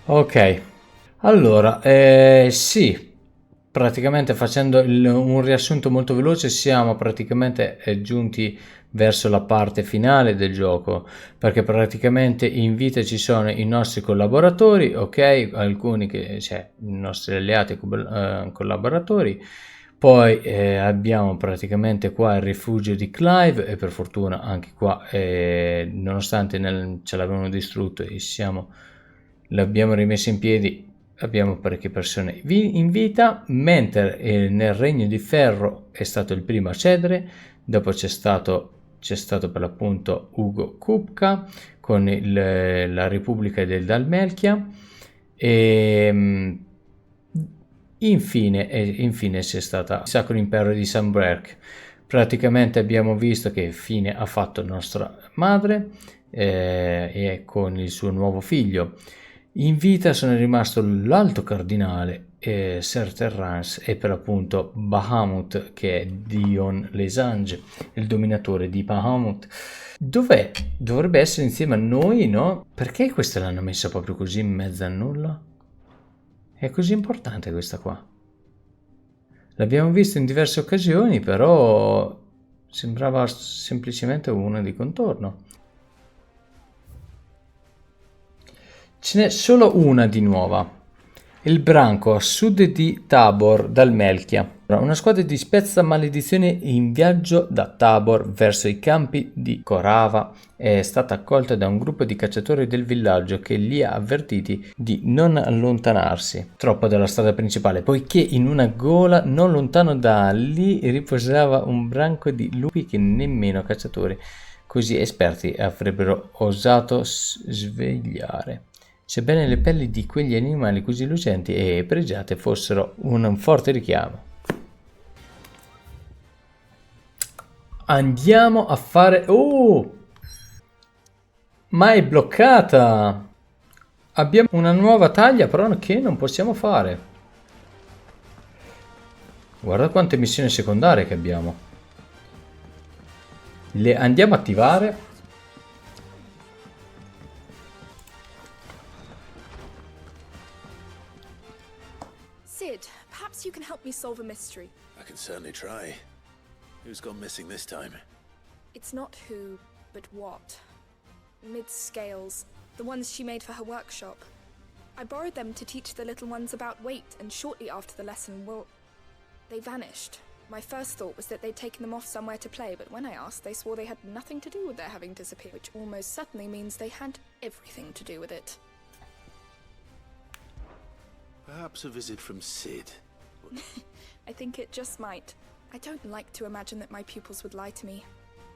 Ok, allora, sì, praticamente facendo un riassunto molto veloce siamo praticamente giunti verso la parte finale del gioco, perché praticamente in vita ci sono i nostri collaboratori, ok, alcuni che, cioè, i nostri alleati collaboratori, poi abbiamo praticamente qua il rifugio di Clive e per fortuna anche qua, nonostante ce l'avevano distrutto e l'abbiamo rimesso in piedi, abbiamo parecchie persone in vita, mentre nel Regno di Ferro è stato il primo a cedere, dopo c'è stato per l'appunto Ugo Kupka con la Repubblica del Dalmezia e infine c'è stata il Sacro Impero di Sunbreak. Praticamente abbiamo visto che fine ha fatto nostra madre e con il suo nuovo figlio. In vita sono rimasto l'Alto Cardinale, Ser Terrance e per appunto Bahamut, che è Dion Lesange, il dominatore di Bahamut. Dov'è? Dovrebbe essere insieme a noi, no? Perché questa l'hanno messa proprio così in mezzo a nulla? È così importante questa qua. L'abbiamo visto in diverse occasioni, però sembrava semplicemente una di contorno. Ce n'è solo una di nuova. Il branco a sud di Tabor dal Melchia. Una squadra di spezza maledizione in viaggio da Tabor verso i campi di Corava è stata accolta da un gruppo di cacciatori del villaggio che li ha avvertiti di non allontanarsi troppo dalla strada principale, poiché in una gola non lontano da lì riposava un branco di lupi che nemmeno cacciatori così esperti avrebbero osato svegliare. Sebbene le pelli di quegli animali così lucenti e pregiate fossero un forte richiamo. Andiamo a fare... Oh! Ma è bloccata! Abbiamo una nuova taglia però che non possiamo fare. Guarda quante missioni secondarie che abbiamo. Le andiamo a attivare. Sid, perhaps you can help me solve a mystery. I can certainly try. Who's gone missing this time? It's not who, but what. Mid-scales, the ones she made for her workshop. I borrowed them to teach the little ones about weight, and shortly after the lesson, well, they vanished. My first thought was that they'd taken them off somewhere to play, but when I asked, they swore they had nothing to do with their having disappeared, which almost certainly means they had everything to do with it. Perhaps a visit from Sid. I think it just might. I don't like to imagine that my pupils would lie to me.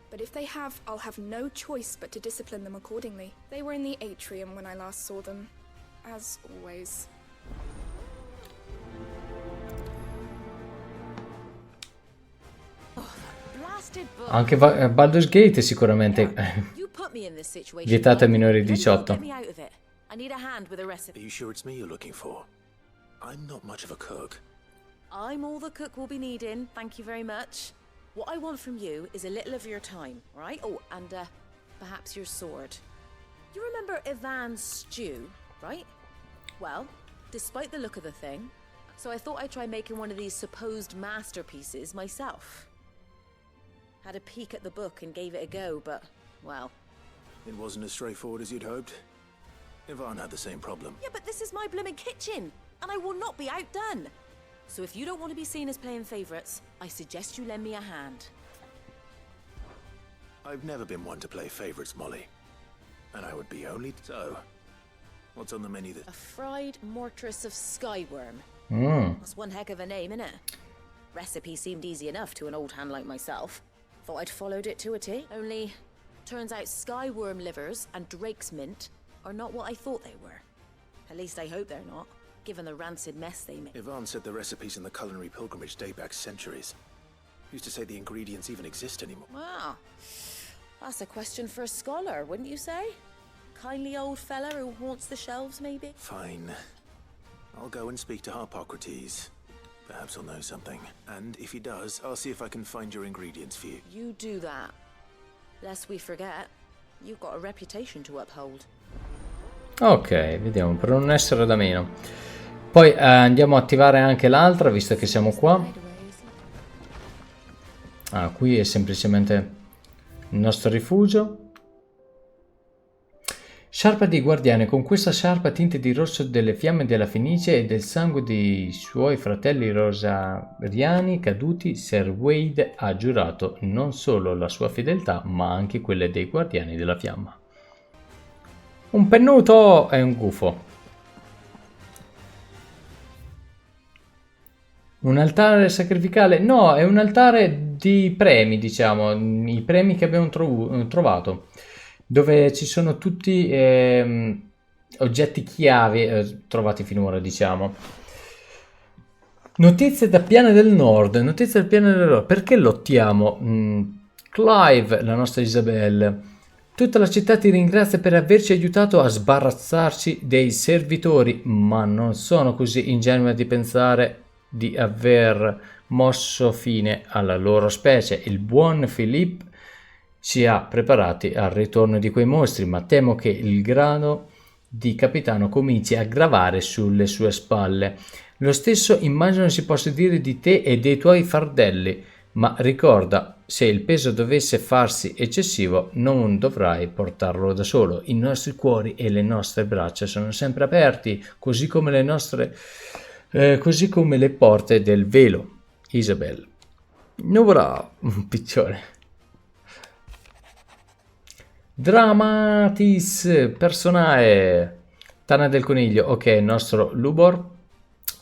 But if they have, I'll have no choice but to discipline them accordingly. They were in the atrium when I last saw them. As always. Anche Baldur's Gate è sicuramente vietata ai minori di 18. Are you sure it's me you're looking for? I'm not much of a cook. I'm all the cook we'll be needing, thank you very much. What I want from you is a little of your time, right? Oh, and perhaps your sword. You remember Ivan's stew, right? Well, despite the look of the thing, so I thought I'd try making one of these supposed masterpieces myself. Had a peek at the book and gave it a go, but, well... It wasn't as straightforward as you'd hoped. Ivan had the same problem. Yeah, but this is my blooming kitchen, and I will not be outdone. So if you don't want to be seen as playing favourites, I suggest you lend me a hand. I've never been one to play favourites, Molly. And I would be only... So, what's on the menu A fried mortress of skyworm. That's one heck of a name, innit? Recipe seemed easy enough to an old hand like myself. Thought I'd followed it to a T. Only, turns out skyworm livers and drake's mint are not what I thought they were. At least I hope they're not, given the rancid mess they make. Ivan said the recipes in the culinary pilgrimage date back centuries. Used to say the ingredients even exist anymore. Wow. That's a question for a scholar, wouldn't you say? Kindly old fella who haunts the shelves, maybe? Fine. I'll go and speak to Harpocrates. Perhaps he'll know something. And if he does, I'll see if I can find your ingredients for you. You do that. Lest we forget, you've got a reputation to uphold. Ok, vediamo, per non essere da meno. Poi andiamo a attivare anche l'altra, visto che siamo qua. Ah, qui è semplicemente il nostro rifugio. Sciarpa dei guardiani. Con questa sciarpa tinte di rosso delle fiamme della Fenice e del sangue dei suoi fratelli rosariani caduti, Sir Wade ha giurato non solo la sua fedeltà, ma anche quelle dei guardiani della fiamma. Un pennuto e un gufo. Un altare sacrificale? No, è un altare di premi, diciamo, i premi che abbiamo trovato, dove ci sono tutti oggetti chiave trovati finora, diciamo. Notizie da Piana del Nord, notizie da Piana del Nord, perché lottiamo? Clive, la nostra Isabelle. Tutta la città ti ringrazia per averci aiutato a sbarazzarci dei servitori, ma non sono così ingenua di pensare di aver mosso fine alla loro specie. Il buon Philippe ci ha preparati al ritorno di quei mostri, ma temo che il grado di capitano cominci a gravare sulle sue spalle. Lo stesso immagino si possa dire di te e dei tuoi fardelli, ma ricorda, se il peso dovesse farsi eccessivo, non dovrai portarlo da solo. I nostri cuori e le nostre braccia sono sempre aperti, così come le porte del velo. Isabel. Nuvola, un piccione. Dramatis personae. Tana del coniglio. Ok, il nostro Lubor.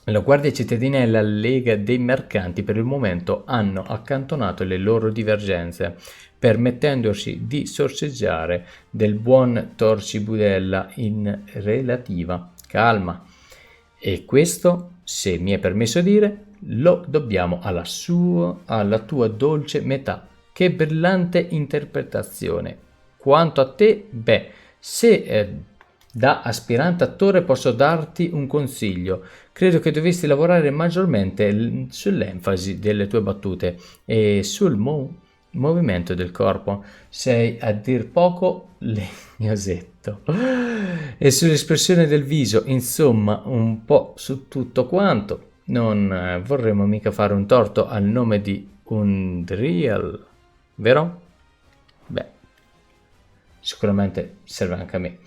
La Guardia Cittadina e la Lega dei Mercanti per il momento hanno accantonato le loro divergenze, permettendoci di sorseggiare del buon Torcibudella in relativa calma. E questo, se mi è permesso dire, lo dobbiamo alla tua dolce metà. Che brillante interpretazione. Quanto a te, beh, se da aspirante attore posso darti un consiglio. Credo che dovresti lavorare maggiormente sull'enfasi delle tue battute e sul movimento del corpo. Sei a dir poco legnosetto. E sull'espressione del viso, insomma, un po' su tutto quanto. Non vorremmo mica fare un torto al nome di Undriel, vero? Beh, sicuramente serve anche a me.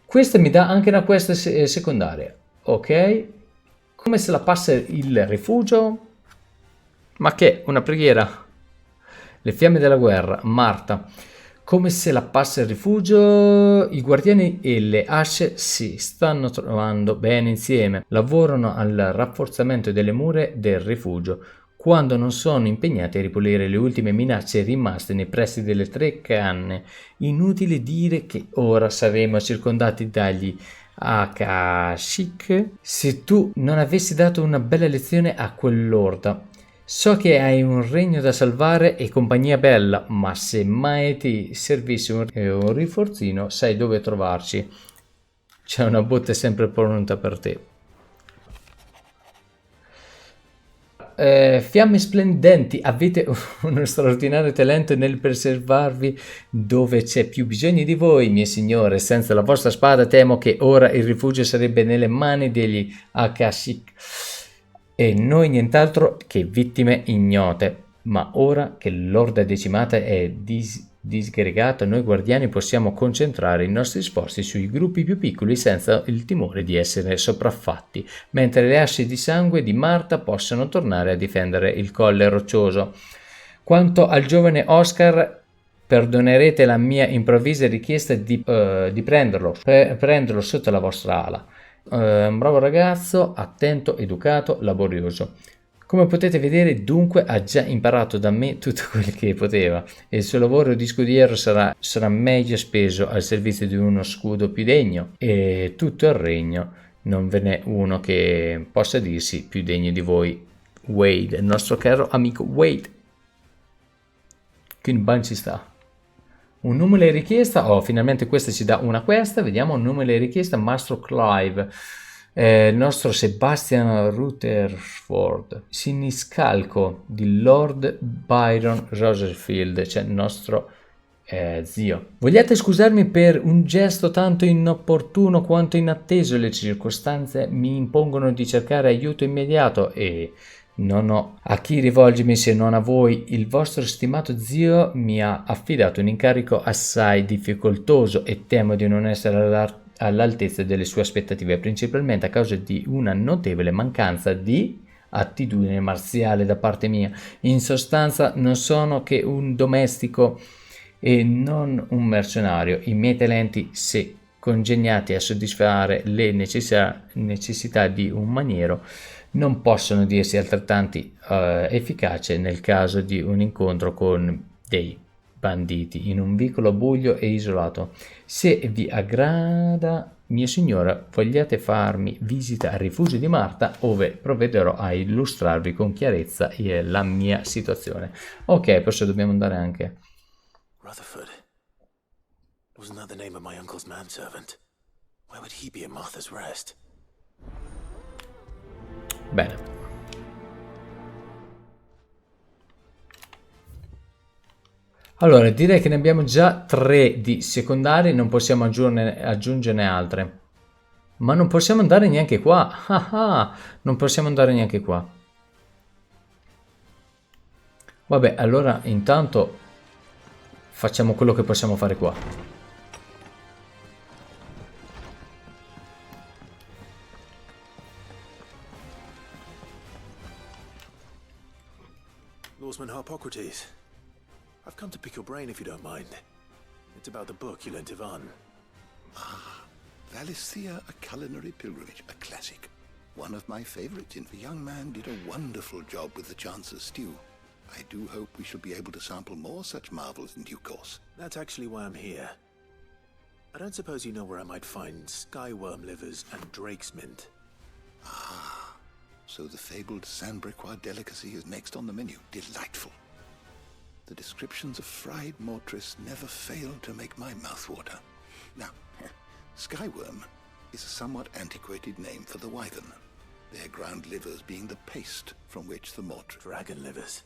Questa mi dà anche una questa secondaria. Ok. Come se la passa il rifugio? Ma che? Una preghiera? Le fiamme della guerra. Marta. Come se la passa il rifugio? I guardiani e le asce si stanno trovando bene insieme. Lavorano al rafforzamento delle mura del rifugio, quando non sono impegnati a ripulire le ultime minacce rimaste nei pressi delle 3 canne. Inutile dire che ora saremo circondati dagli Akashic. Se tu non avessi dato una bella lezione a quell'orda. So che hai un regno da salvare e compagnia bella, ma se mai ti servisse un rinforzino, sai dove trovarci. C'è una botte sempre pronta per te. Fiamme splendenti, avete uno straordinario talento nel preservarvi dove c'è più bisogno di voi, mie signore. Senza la vostra spada temo che ora il rifugio sarebbe nelle mani degli Akashic e noi nient'altro che vittime ignote. Ma ora che l'orda decimata è disgregata, noi guardiani possiamo concentrare i nostri sforzi sui gruppi più piccoli senza il timore di essere sopraffatti, mentre le asce di sangue di Marta possono tornare a difendere il colle roccioso. Quanto al giovane Oscar, perdonerete la mia improvvisa richiesta di prenderlo sotto la vostra ala. Un bravo ragazzo, attento, educato, laborioso. Come potete vedere, dunque, ha già imparato da me tutto quel che poteva e il suo lavoro di scudiero sarà meglio speso al servizio di uno scudo più degno, e tutto il regno non ve n'è uno che possa dirsi più degno di voi. Wade, il nostro caro amico Wade. Quindi ban ci sta. Un numero richiesta, finalmente questa ci dà una questa, vediamo un numero richiesta, Mastro Clive, il nostro Sebastian Rutherford, siniscalco di Lord Byron Roserfield, cioè il nostro Zio. Vogliate scusarmi per un gesto tanto inopportuno quanto inatteso. Le circostanze mi impongono di cercare aiuto immediato e non ho a chi rivolgermi se non a voi. Il vostro stimato zio mi ha affidato un incarico assai difficoltoso e temo di non essere all'altezza delle sue aspettative, principalmente a causa di una notevole mancanza di attitudine marziale da parte mia. In sostanza non sono che un domestico e non un mercenario. I miei talenti, se congegnati a soddisfare le necessità di un maniero, non possono dirsi altrettanti efficaci nel caso di un incontro con dei banditi in un vicolo buio e isolato. Se vi aggrada, mia signora, vogliate farmi visita al rifugio di Marta, ove provvederò a illustrarvi con chiarezza la mia situazione. Ok, forse dobbiamo andare anche. Rutherford. Wasn't that the name of my uncle's manservant? Why would he be at Martha's Rest? Bene. Allora, direi che ne abbiamo già 3 di secondari, non possiamo aggiungerne altre. Ma non possiamo andare neanche qua. Non possiamo andare neanche qua. Vabbè, allora intanto facciamo quello che possiamo fare qua. Lawsman Harpocrates. I've come to pick your brain if you don't mind. It's about the book you lent Ivan. Valisthea, a culinary pilgrimage, a classic. One of my favorites, and the young man did a wonderful job with the Chance's stew. I do hope we shall be able to sample more such marvels in due course. That's actually why I'm here. I don't suppose you know where I might find skyworm livers and drake's mint. So the fabled Sandbrequois delicacy is next on the menu. Delightful. The descriptions of fried mortress never fail to make my mouth water. Now, skyworm is a somewhat antiquated name for the wyvern, their ground livers being the paste from which the mortress... Dragon livers.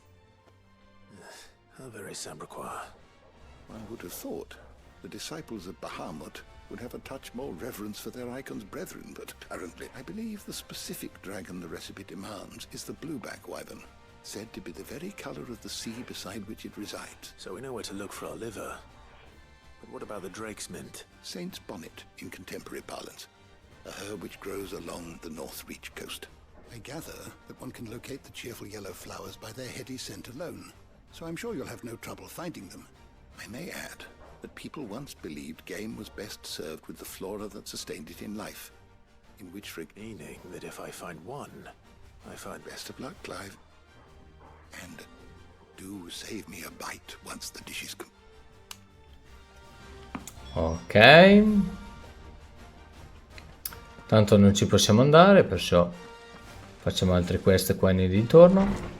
How very Sambrequois. One would have thought the disciples of Bahamut would have a touch more reverence for their icon's brethren, but apparently I believe the specific dragon the recipe demands is the blueback wyvern, said to be the very color of the sea beside which it resides. So we know where to look for our liver. But what about the drake's mint? Saint's bonnet in contemporary parlance, a herb which grows along the North Reach coast. I gather that one can locate the cheerful yellow flowers by their heady scent alone, so I'm sure you'll have no trouble finding them. I may add that people once believed game was best served with the flora that sustained it in life, in which meaning that if I find one, I find... Best of luck, Clive. And do save me a bite once the dish is Ok. Tanto non ci possiamo andare, perciò facciamo altre queste qua nel ritorno.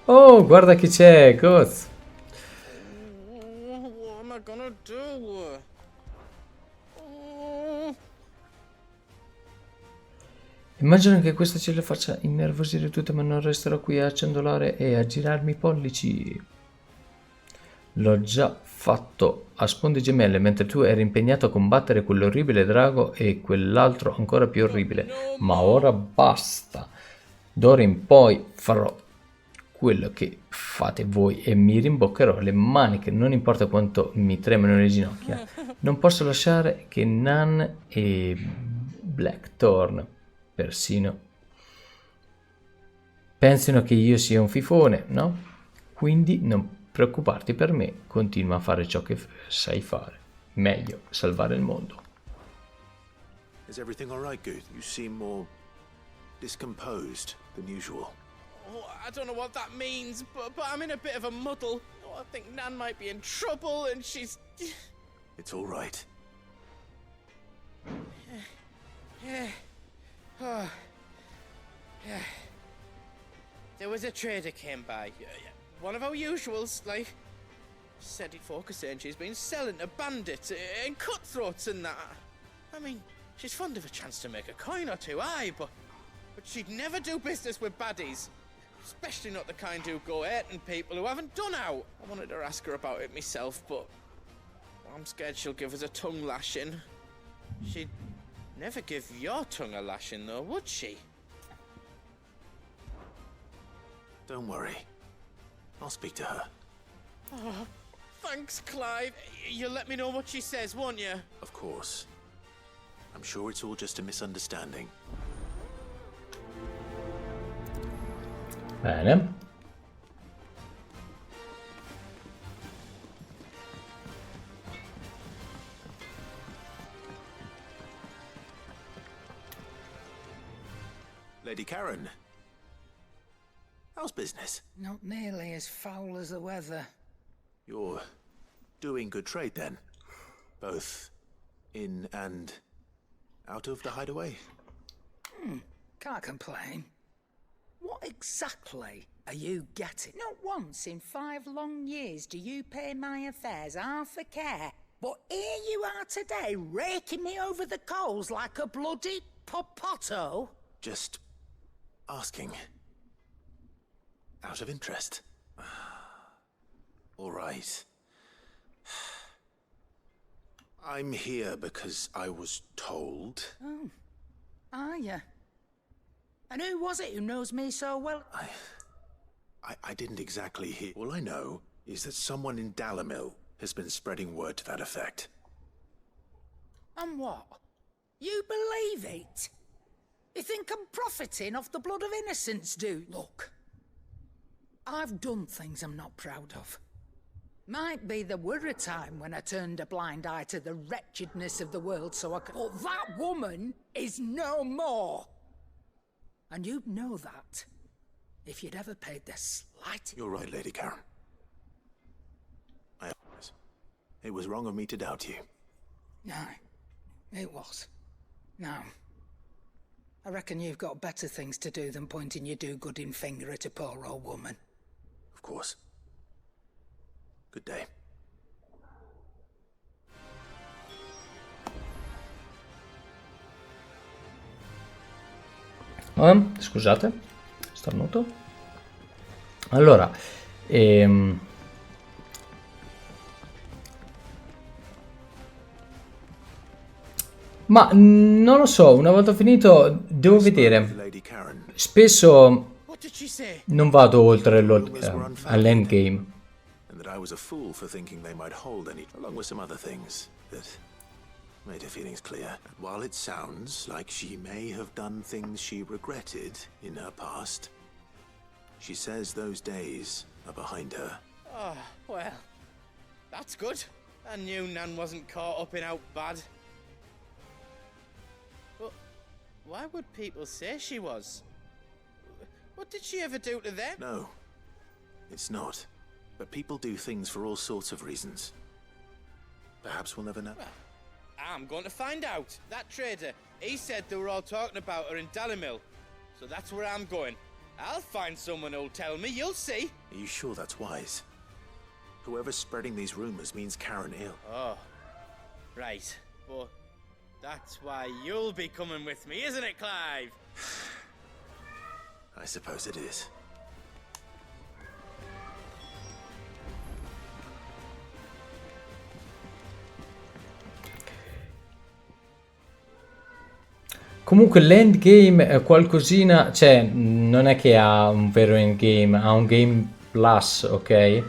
Oh, guarda chi c'è, Goz. What am I gonna do? Immagino che questo ce le faccia innervosire tutte, ma non resterò qui a ciondolare e a girarmi i pollici. L'ho già fatto a sponde gemelle mentre tu eri impegnato a combattere quell'orribile drago e quell'altro ancora più orribile. Ma ora basta. D'ora in poi farò quello che fate voi e mi rimboccherò le maniche, non importa quanto mi tremano le ginocchia. Non posso lasciare che Nan e Blackthorn persino pensino che io sia un fifone, no? Quindi non preoccuparti per me, continua a fare ciò che sai fare. Meglio salvare il mondo. Is everything all right, Good? You seem more discomposed than usual. Oh, I don't know what that means, but I'm in a bit of a muddle. Oh, I think Nan might be in trouble, and she's... It's all right. There was a trader came by, one of our usuals, like. said he'd focus saying she's been selling to bandits and cutthroats and that. I mean, she's fond of a chance to make a coin or two, aye, but she'd never do business with baddies. Especially not the kind who go hurting people who haven't done out. I wanted to ask her about it myself, but I'm scared she'll give us a tongue lashing. She'd never give your tongue a lashing, though, would she? Don't worry. I'll speak to her. Oh, thanks, Clive. You'll let me know what she says, won't you? Of course. I'm sure it's all just a misunderstanding. Bene. Lady Karen. How's business? Not nearly as foul as the weather. You're doing good trade then? Both in and out of the hideaway? Can't complain. What exactly are you getting? Not once in 5 long years do you pay my affairs half a care. But here you are today, raking me over the coals like a bloody popoto. Just asking. Out of interest. All right. I'm here because I was told. Oh, are you? And who was it who knows me so well? I didn't exactly hear. All I know is that someone in Dalamil has been spreading word to that effect. And what? You believe it? You think I'm profiting off the blood of innocents, do? Look, I've done things I'm not proud of. Might be there were a time when I turned a blind eye to the wretchedness of the world so I could... But that woman is no more! And you'd know that if you'd ever paid the slightest... You're right, Lady Karen. I apologize. It was wrong of me to doubt you. No, it was. Now, I reckon you've got better things to do than pointing your do-gooding finger at a poor old woman. Of course. Good day. Scusate, starnuto. Allora, ma non lo so, una volta finito devo vedere. Lady Karen. Spesso What did she say? non vado oltre all'endgame. And that I was a fool for thinking they might hold any, along with some other things that made her feelings clear. And while it sounds like she may have done things she regretted in her past, she says those days are behind her. Oh, well, that's good. I knew Nan wasn't caught up in out bad. But why would people say she was? What did she ever do to them? No, it's not. But people do things for all sorts of reasons. Perhaps we'll never know. Well, I'm going to find out. That trader, he said they were all talking about her in Dalamil. So that's where I'm going. I'll find someone who'll tell me, you'll see. Are you sure that's wise? Whoever's spreading these rumors means Karen ill. Oh, right. But that's why you'll be coming with me, isn't it, Clive? I suppose it is. Comunque l'endgame è qualcosina, cioè non è che ha un vero endgame, ha un game plus, ok?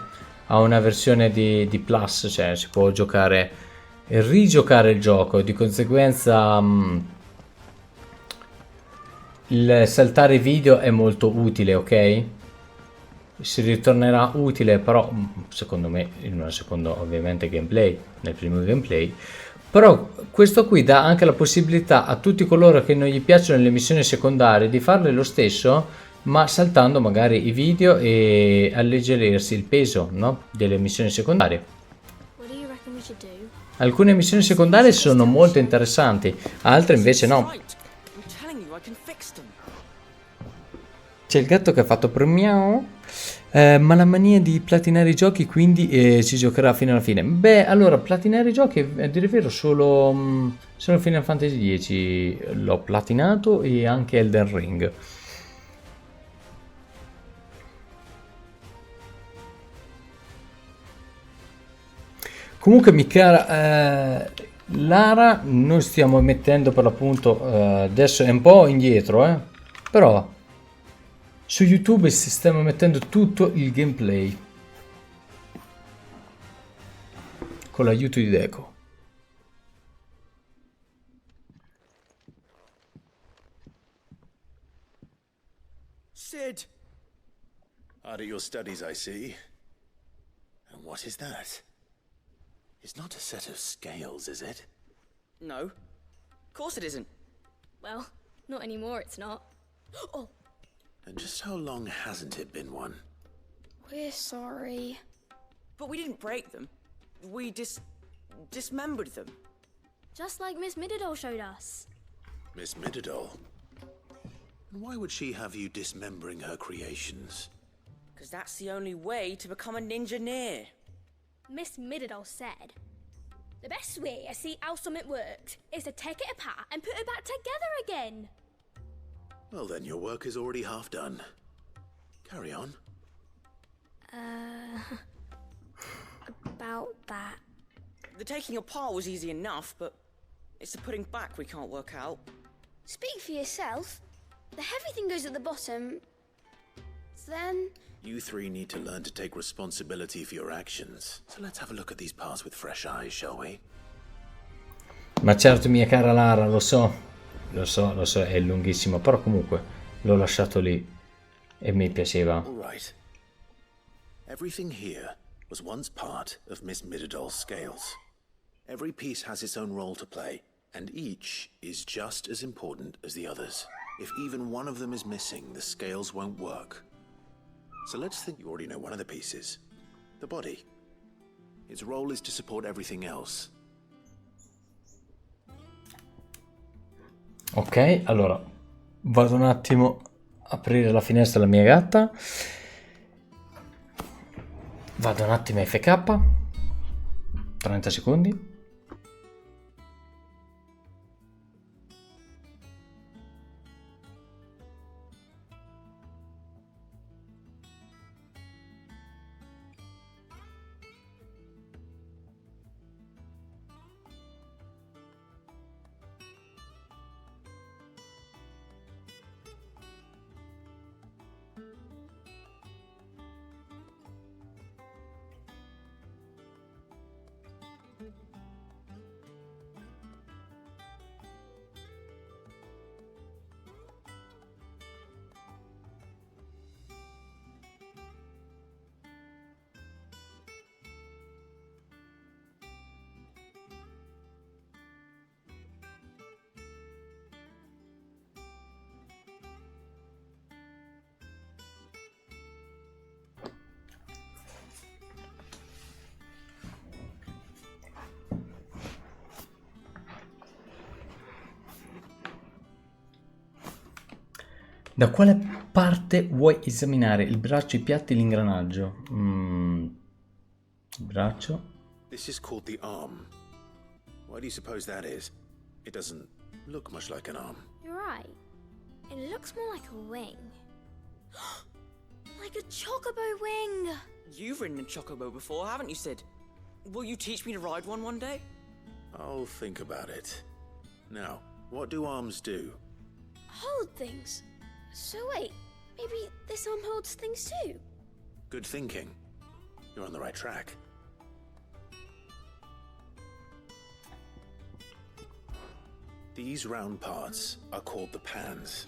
Ha una versione di plus, cioè si può giocare e rigiocare il gioco, di conseguenza il saltare video è molto utile, ok? Si ritornerà utile però secondo me in una seconda ovviamente gameplay, nel primo gameplay. Però questo qui dà anche la possibilità a tutti coloro che non gli piacciono le missioni secondarie di farle lo stesso, ma saltando magari i video e alleggerirsi il peso, no? Delle missioni secondarie. Alcune missioni secondarie sono molto interessanti, altre invece no. C'è il gatto che ha fatto per miau. Ma la mania di platinare i giochi, quindi si giocherà fino alla fine. Beh, allora, platinare i giochi, a dire il vero, solo Final Fantasy X l'ho platinato e anche Elden Ring. Comunque, mi cara Lara, noi stiamo mettendo per l'appunto, adesso è un po' indietro, però su YouTube si stiamo mettendo tutto il gameplay con l'aiuto di Deco. Sid! Hard at your studies, I see. And what is that? It's not a set of scales, is it? No. Of course it isn't. Well, not anymore, it's not. Oh, And just how long hasn't it been one? we're sorry. But we didn't break them. We dismembered them. Just like Miss Middledore showed us. Miss Middledore? And why would she have you dismembering her creations? Because that's the only way to become a ninja-neer. Miss Middledore said, the best way to see how something works is to take it apart and put it back together again. Well then, your work is already half done. Carry on. About that. The taking apart was easy enough, but it's the putting back we can't work out. Speak for yourself. The heavy thing goes at the bottom. Then... You three need to learn to take responsibility for your actions. So let's have a look at these parts with fresh eyes, shall we? Ma certo, mia cara Lara, lo so, è lunghissimo, però comunque l'ho lasciato lì e mi piaceva. All right. Everything here was once part of Miss Middledore's scales. Every piece has its own role to play, and each is just as important as the others. If even one of them is missing, the scales won't work. So let's think you already know one of the pieces. The body. Its role is to support everything else. Ok, allora vado un attimo a aprire la finestra della mia gatta. Vado un attimo a FK. 30 secondi. Da quale parte vuoi esaminare? Il braccio, i piatti, l'ingranaggio? Il braccio? This is called the arm. Why do you suppose that is? It doesn't look much like an arm. You're right. It looks more like a wing. Like a chocobo wing! You've ridden a chocobo before, haven't you, Sid? Will you teach me to ride one day? I'll think about it. Now, what do arms do? Hold things. So wait, maybe this arm holds things too? Good thinking. You're on the right track. These round parts are called the pans.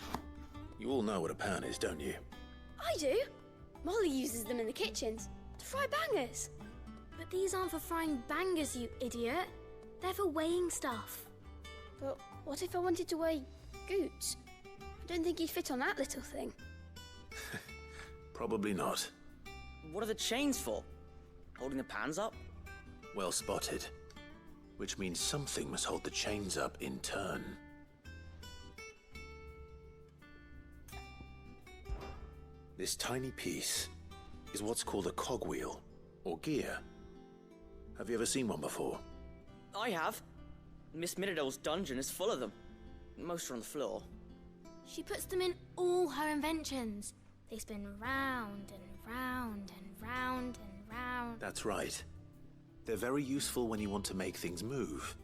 You all know what a pan is, don't you? I do. Molly uses them in the kitchens to fry bangers. But these aren't for frying bangers, you idiot. They're for weighing stuff. But what if I wanted to weigh goods? I don't think he'd fit on that little thing. Probably not. What are the chains for? Holding the pans up? Well spotted. Which means something must hold the chains up in turn. This tiny piece is what's called a cogwheel, or gear. Have you ever seen one before? I have. Miss Middledole's dungeon is full of them. Most are on the floor. She puts them in all her inventions. They spin round and round and round and round. That's right. They're very useful when you want to make things move.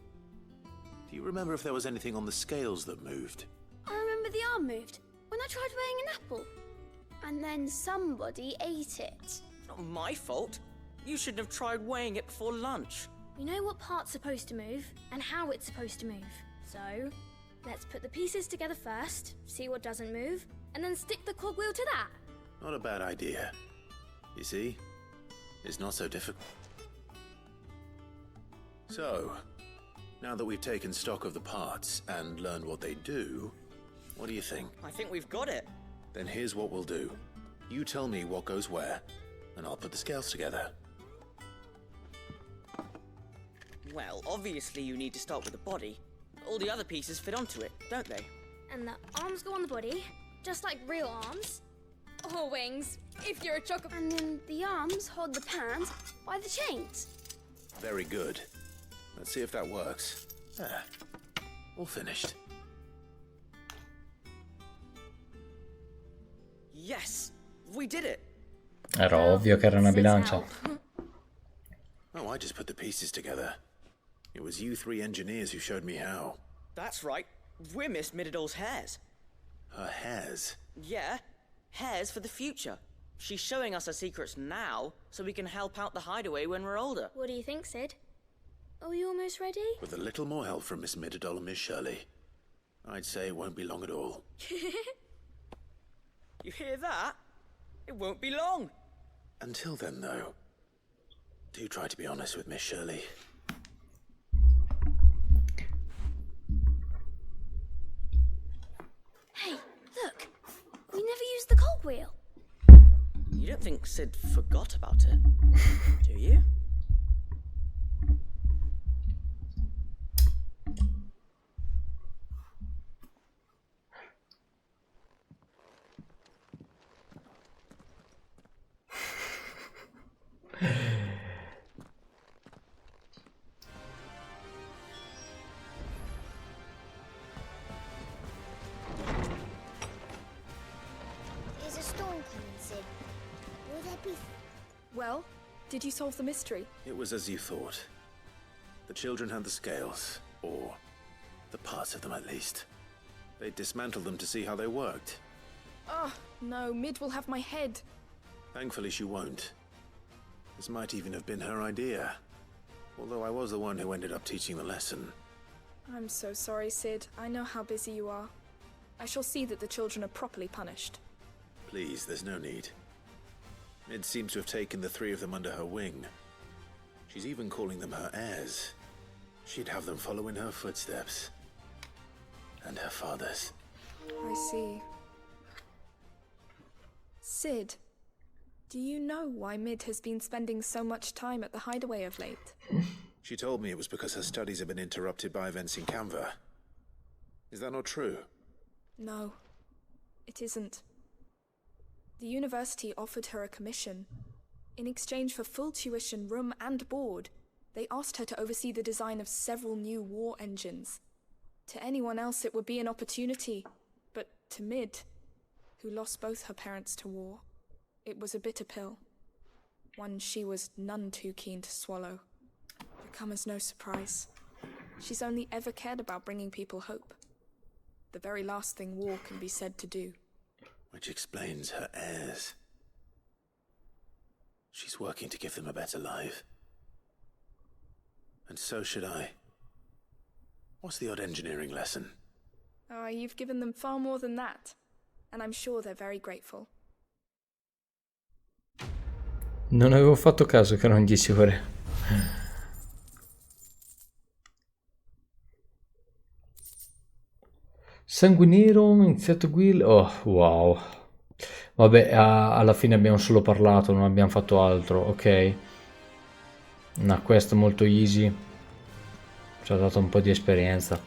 Do you remember if there was anything on the scales that moved? I remember the arm moved when I tried weighing an apple. And then somebody ate it. Not my fault. You shouldn't have tried weighing it before lunch. We know what part's supposed to move and how it's supposed to move. So, let's put the pieces together first, see what doesn't move, and then stick the cogwheel to that. Not a bad idea. You see? It's not so difficult. So, now that we've taken stock of the parts and learned what they do, what do you think? I think we've got it. Then here's what we'll do. You tell me what goes where, and I'll put the scales together. Well, obviously you need to start with the body. All the other pieces fit onto it, don't they? And the arms go on the body, just like real arms. Or wings, if you're a chocolate. And then the arms hold the pans by the chains. Very good. Let's see if that works. There. All finished. Yes! We did it! Era ovvio che era una bilancia. Oh, I just put the pieces together. It was you three engineers who showed me how. That's right. We're Miss Middledole's hairs. Her hairs? Yeah, hairs for the future. She's showing us her secrets now, so we can help out the hideaway when we're older. What do you think, Sid? Are we almost ready? With a little more help from Miss Middledole and Miss Shirley, I'd say it won't be long at all. You hear that? It won't be long. Until then, though, do try to be honest with Miss Shirley. Hey, look! We never used the cogwheel. You don't think Sid forgot about it, do you? Is a storm coming, Sid? Will there be... Well, did you solve the mystery? It was as you thought. The children had the scales, or the parts of them at least. They dismantled them to see how they worked. Oh, no, Mid will have my head. Thankfully she won't. This might even have been her idea. Although I was the one who ended up teaching the lesson. I'm so sorry, Sid. I know how busy you are. I shall see that the children are properly punished. Please, there's no need. Mid seems to have taken the three of them under her wing. She's even calling them her heirs. She'd have them follow in her footsteps. And her father's. I see. Sid, do you know why Mid has been spending so much time at the hideaway of late? She told me it was because her studies have been interrupted by events in Canva. Is that not true? No, it isn't. The university offered her a commission. In exchange for full tuition, room and board, they asked her to oversee the design of several new war engines. To anyone else it would be an opportunity, but to Mid, who lost both her parents to war, it was a bitter pill. One she was none too keen to swallow. It come as no surprise. She's only ever cared about bringing people hope. The very last thing war can be said to do. Which explains her heirs. She's working to give them a better life. And so should I. What's the odd engineering lesson? Oh, you've given them far more than that. And I'm sure they're very grateful. Non avevo fatto caso che non dissi ore. Sanguiniero, iniziato Will. Oh, wow. Vabbè, alla fine abbiamo solo parlato, non abbiamo fatto altro, ok. Una quest molto easy. Ci ha dato un po' di esperienza.